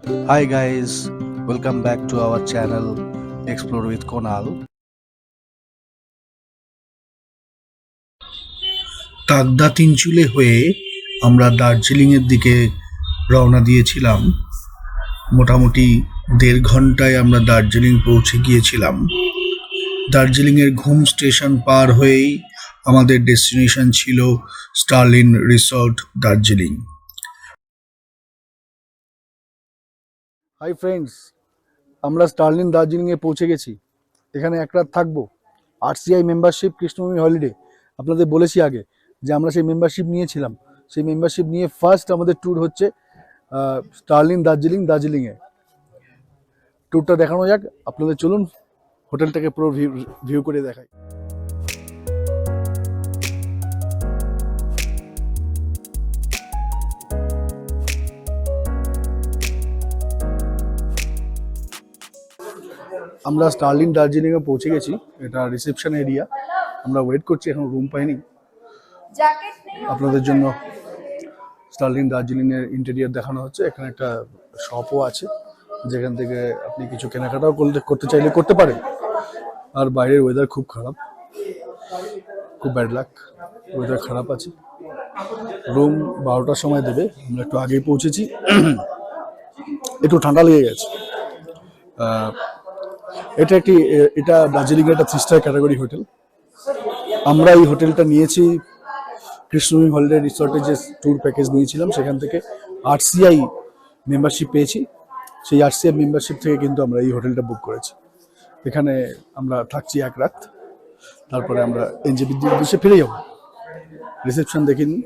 Hi guys, welcome back to our channel Explore with Kunal. কাকদা Tinchuley হয়ে আমরা দার্জিলিং এর দিকে রওনা দিয়েছিলাম। মোটামুটি 1.5 ঘন্টায় আমরা দার্জিলিং পৌঁছে গিয়েছিলাম। দার্জিলিং এর ঘুম স্টেশন পার হয়েই আমাদের ডেস্টিনেশন ছিল স্টারলিন রিসর্ট দার্জিলিং। হাই ফ্রেন্ডস, আমরা স্টারলিন দার্জিলিংয়ে পৌঁছে গেছি। এখানে এক রাত থাকবো। আরসিআই মেম্বারশিপ কৃষ্ণভূমি হলিডে, আপনাদের বলেছি আগে যে আমরা সেই মেম্বারশিপ নিয়েছিলাম। সেই মেম্বারশিপ নিয়ে ফার্স্ট আমাদের ট্যুর হচ্ছে স্টারলিন দার্জিলিংয়ে। ট্যুরটা দেখানো যাক আপনাদের, চলুন হোটেলটাকে পুরো ভিউ করে দেখাই। আমরা স্টারলিন দার্জিলিংয়ে পৌঁছে গেছি। এটা রিসেপশন এরিয়া। আমরা ওয়েট করছি, এখন রুম পাইনি। আপনাদের জন্য স্টারলিন দার্জিলিংয়ের ইন্টেরিয়ার দেখানো হচ্ছে। এখানে একটা শপও আছে যেখান থেকে আপনি কিছু কেনাকাটাও করতে চাইলে করতে পারেন। আর বাইরের ওয়েদার খুব খারাপ, খুব ব্যাড লাক, ওয়েদার খারাপ আছে। রুম 12টার সময় দেবে, আমরা একটু আগেই পৌঁছেছি। একটু ঠান্ডা লেগে গেছে। এটা দার্জিলিংয়ের একটা 3 স্টার ক্যাটাগরি হোটেল। আমরা এই হোটেলটা নিয়েছি কৃষ্ণভূমি হলিডে রিসর্টের যে ট্যুর প্যাকেজ নিয়েছিলাম সেখান থেকে আরসিআই মেম্বারশিপ পেয়েছি। সেই আরসিআই মেম্বারশিপ থেকে কিন্তু আমরা এই হোটেলটা বুক করেছি। এখানে আমরা থাকছি এক রাত, তারপরে আমরা এনজেপির উদ্দেশ্যে ফিরে যাব। রিসেপশন দেখে নিন।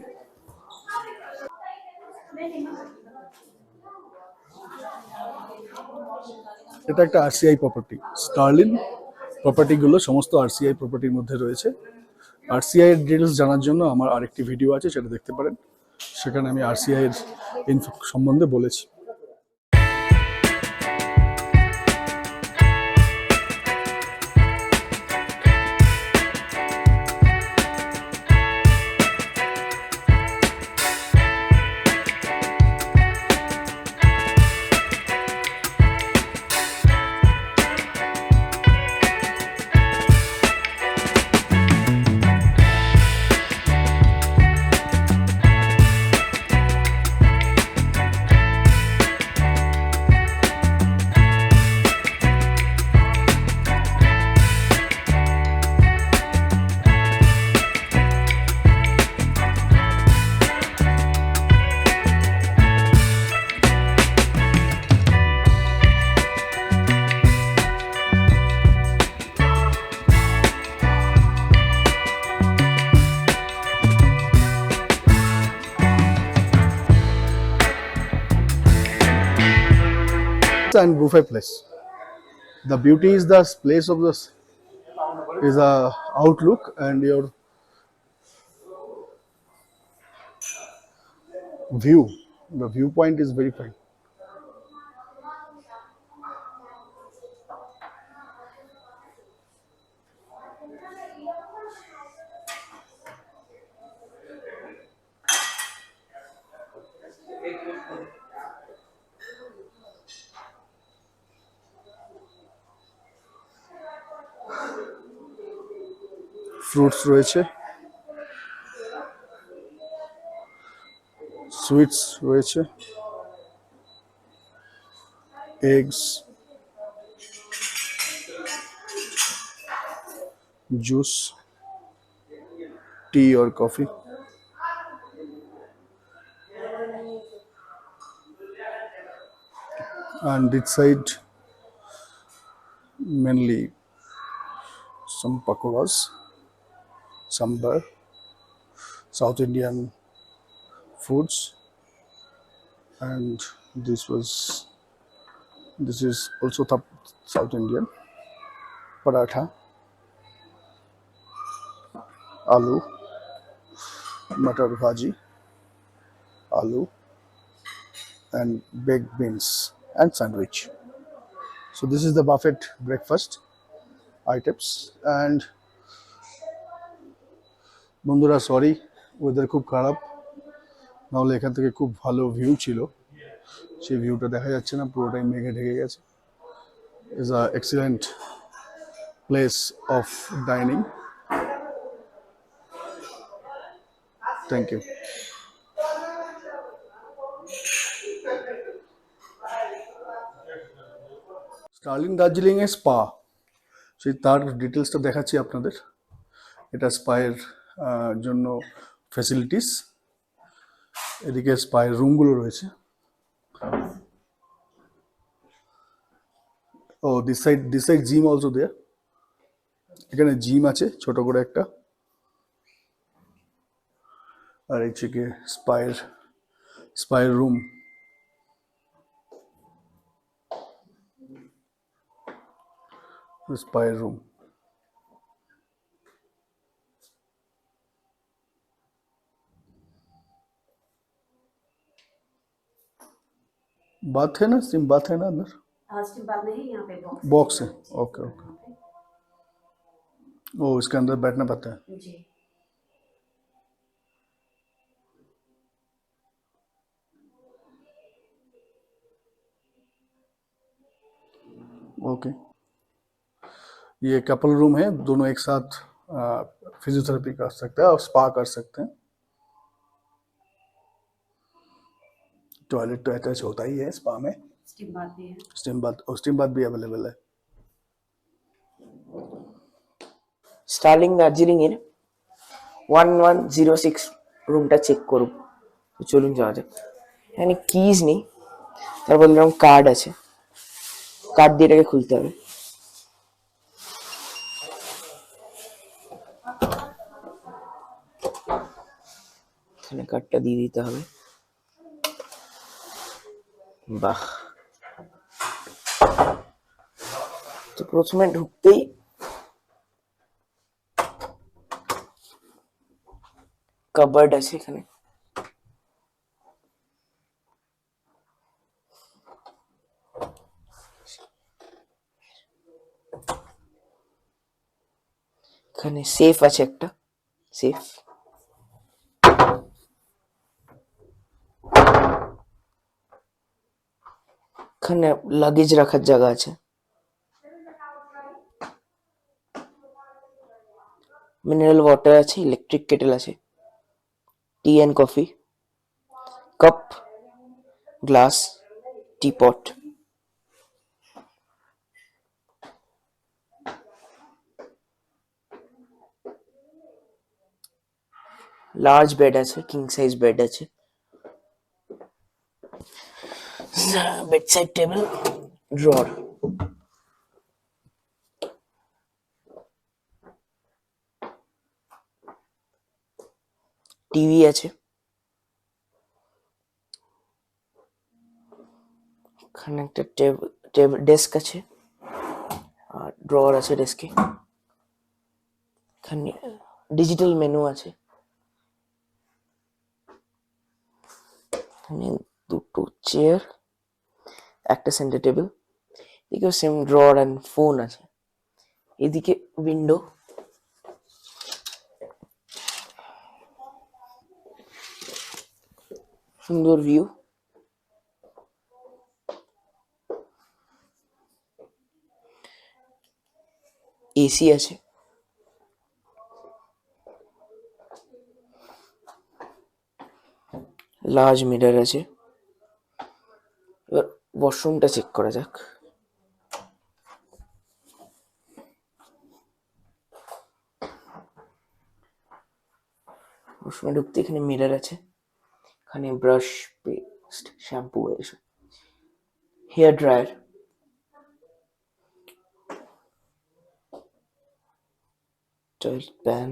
এটা একটা আরসিআই প্রপার্টি। স্টারলিন প্রপার্টিগুলো সমস্ত আরসিআই প্রপার্টির মধ্যে রয়েছে। আরসিআই এর ডিটেলস জানার জন্য আমার আরেকটি ভিডিও আছে, সেটা দেখতে পারেন। সেখানে আমি আরসিআই এর ইনফো সম্বন্ধে বলেছি। And buffet place. The beauty is the place of this is a outlook, and your view. The viewpoint is very fine. Fruits রয়েছে, সুইটস রয়েছে, eggs, juice, T or coffee, and this side mainly some pakoras, sambar, South Indian foods, and this is also South Indian paratha, aloo, matar bhaji, aloo, and baked beans and sandwich. So this is the buffet breakfast items. And বন্ধুরা sorry, weather খুব খারাপ, নাহলে এখান থেকে খুব ভালো view ছিল। সেই ভিউটা দেখা যাচ্ছে না, পুরোটাই মেঘে ঢেকে গেছে। Is a excellent place of dining. Thank you. Sterling Darjeeling a spa, সেই তার ডিটেলসটা দেখাচ্ছি আপনাদের। এটা স্পায়ের জন্য ফ্যাসিলিটিস। এদিকে স্পায়ের রুমগুলো রয়েছে। ও this side gym also there. এখানে জিম আছে ছোট করে একটা, আর এই থেকে স্পায়ের রুম। Spire room. बात है ना, स्टीम बात है ना अंदर? स्टीम बात नहीं, यहाँ पे बॉक्स है। Okay okay. ओ इसके अंदर बैठना पड़ता है। जी। ओके, ये कपल रूम है, दोनों एक साथ फिजियोथेरेपी कर सकते हैं और स्पा कर सकते हैं। टॉयलेट तो अटैच होता ही है स्पा में। स्टीम बात भी है। स्टीम बाथ भी अवेलेबल है। স্টার্লিং দার্জিলিং এর 1106 রুমটা চেক করব। তো চলুন যাওয়া যাক। এখানে কিজ নেই, তার বদলে এরকম কার্ড আছে, কার্ড দিয়ে এটাকে খুলতে হবে। এখানে কার্ডটা দিয়ে দিতে হবে। বাহ, তো প্রথমে ঢুকতেই কাবার্ড আছে এখানে। এখানে সেফ আছে একটা, সেফ। এখানে লাগেজ রাখার জায়গা আছে। মিনারেল ওয়াটার আছে, ইলেকট্রিক কেটেল আছে, tea and coffee, cup, glass, teapot. Large bed আছে, কিং সাইজ বেড আছে, bed side table, drawer. TV আছে, এখানে একটা ডেস্ক আছে আর ড্রয়ার আছে ডেস্কে। এখানে ডিজিটাল মেনু আছে। এখানে দুটো চেয়ার, একটা সেন্টার টেবিল, এদিকে সেম ড্রয়ার এন্ড ফোন আছে। এদিকে উইন্ডো, সুন্দর ভিউ। এসি আছে, লার্জ মিরর আছে। এবার ওয়াশরুমটা চেক করা যাক। ওয়াশরুমে ঢুকতে এখানে মিরর আছে, এখানে ব্রাশ, পেস্ট, শ্যাম্পু এসব, hair dryer, toilet pan,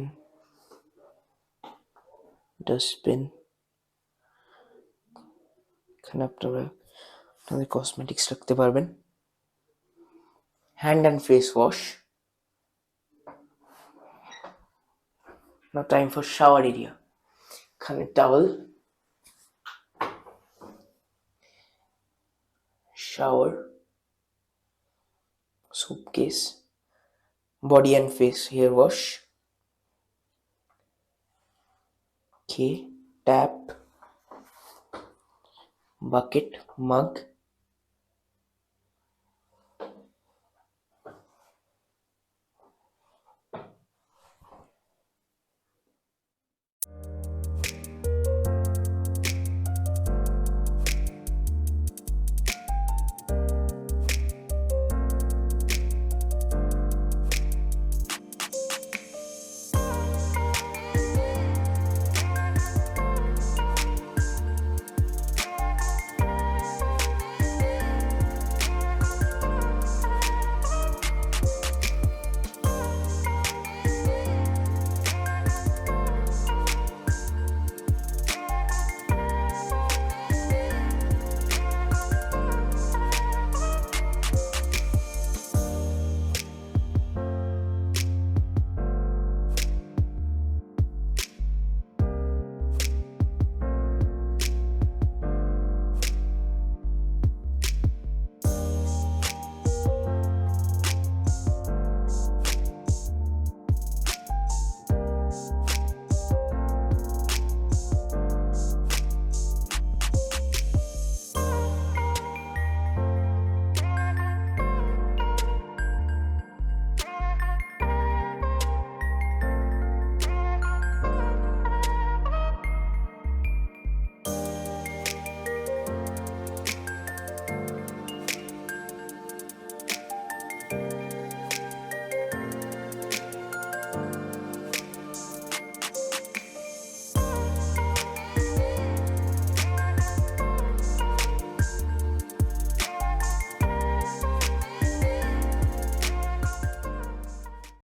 dustbin. এখানে আপনারা আপনাদের কসমেটিক্স রাখতে পারবেন। Hand and face wash. Now time for shower area. এখানে towel, shower, suitcase, body and face hair wash, okay, tap, bucket, মাগ,